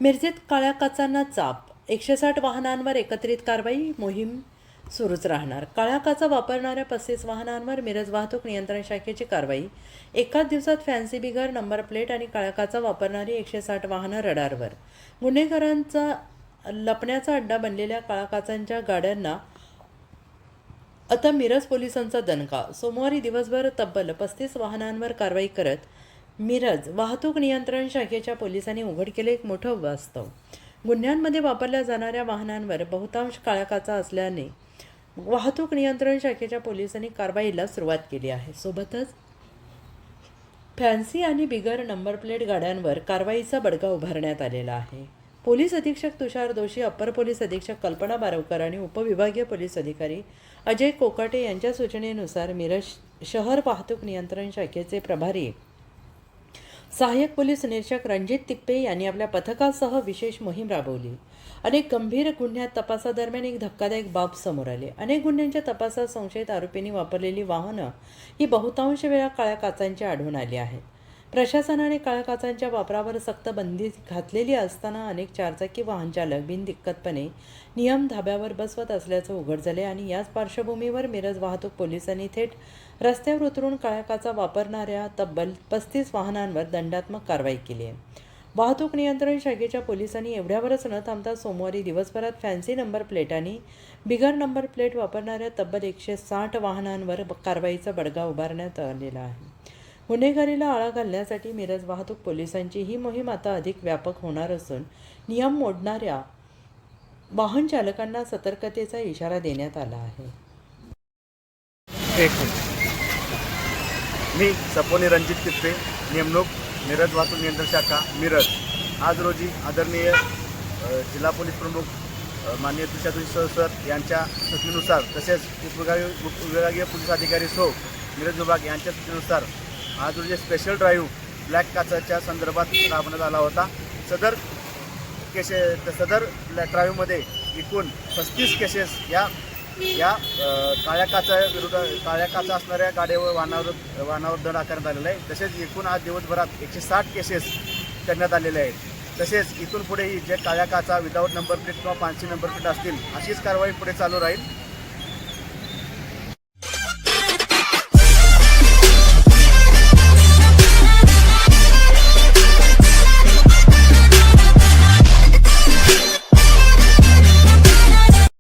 मिरजेत काळ्या काचांना चाप, 160 वाहनांवर एकत्रित कारवाई मोहीम सुरूच राहणार. काळ्या काचा वापरणाऱ्या 35 वाहनांवर मिरज वाहतूक नियंत्रण शाखेची कारवाई. एकाच दिवसात फॅन्सी बिगर, नंबर प्लेट आणि काळ्या काचा वापरणारी 160 वाहनं रडारवर. गुन्हेगारांचा लपण्याचा अड्डा बनलेल्या काळ्या काचांच्या गाड्यांना आता मिरज पोलिसांचा दणका. सोमवारी दिवसभर तब्बल 35 वाहनांवर कारवाई करत मिरज वाहतूक नियंत्रण शाखेच्या पोलिसांनी उघड केले एक मोठं वास्तव. गुन्ह्यांमध्ये वापरल्या जाणाऱ्या वाहनांवर बहुतांश काळ्या काचा असल्याने वाहतूक नियंत्रण शाखेच्या पोलिसांनी कारवाईला सुरुवात केली आहे. सोबतच फॅन्सी आणि बिगर नंबर प्लेट गाड्यांवर कारवाईचा बडगा उभारण्यात आलेला आहे. पोलीस अधीक्षक तुषार दोशी, अप्पर पोलीस अधीक्षक कल्पना बारवकर आणि उपविभागीय पोलीस अधिकारी अजय कोकाटे यांच्या सूचनेनुसार मिरज शहर वाहतूक नियंत्रण शाखेचे प्रभारी सहाय्यक पोलीस निरीक्षक रणजित तिप्पे यांनी आपल्या पथकासह विशेष मोहीम राबवली. अनेक गंभीर गुन्ह्यात तपासादरम्यान एक धक्कादायक बाब समोर आले. अनेक गुन्ह्यांच्या तपासात संशयित आरोपींनी वापरलेली वाहनं ही बहुतांश वेळा काळ्या काचांची आढळून आली आहेत. प्रशासनाने काळ्या काचांच्या वापरावर सक्त बंदी घातलेली असताना अनेक चारचाकी वाहन चालक बिनदिक्कतपणे नियम धाब्यावर बसवत असल्याचं उघड झाले आणि याच पार्श्वभूमीवर मिरज वाहतूक पोलिसांनी थेट रस्त्यावर उतरून काळ्या काचा वापरणाऱ्या तब्बल 35 वाहनांवर दंडात्मक कारवाई केली आहे. वाहतूक नियंत्रण शाखेच्या पोलिसांनी एवढ्यावरच न थांबता सोमवारी दिवसभरात फॅन्सी नंबर प्लेट आणि बिगर नंबर प्लेट वापरणाऱ्या तब्बल 160 वाहनांवर कारवाईचा बडगा उभारण्यात आलेला आहे. गुन्हेगारीला आळा घालण्यासाठी मिरज वाहतूक पोलिसांची ही मोहीम आता अधिक व्यापक होणार असून नियम मोडणाऱ्या वाहन चालकांना सतर्कतेचा इशारा देण्यात आला आहे. मी सपोनी रणजित तिप्पे, नेमणूक मिरज वाहतूक नियंत्रण शाखा मिरज. आज रोजी आदरणीय जिल्हा पोलीस प्रमुख माननीय तुषार सर यांच्या सूचनेनुसार तसेच उपविभागीय पोलीस अधिकारी सो मिरज विभाग यांच्या सूचनेनुसार आज रोजी स्पेशल ड्राईव्ह ब्लॅक काचाच्या संदर्भात राबवण्यात आला होता. सदर ड्राईव्हमध्ये एकूण 35 केसेस या काळ्या काचा असणाऱ्या गाड्यावर वाहनावर दंड आकारण्यात आलेला आहे. तसेच एकूण आज दिवसभरात 160 केसेस करण्यात आलेले आहेत. तसेच इथून पुढेही जे काळ्या काचा विदाऊट नंबर प्लेट किंवा 500 नंबर प्लेट असतील अशीच कारवाई पुढे चालू राहील.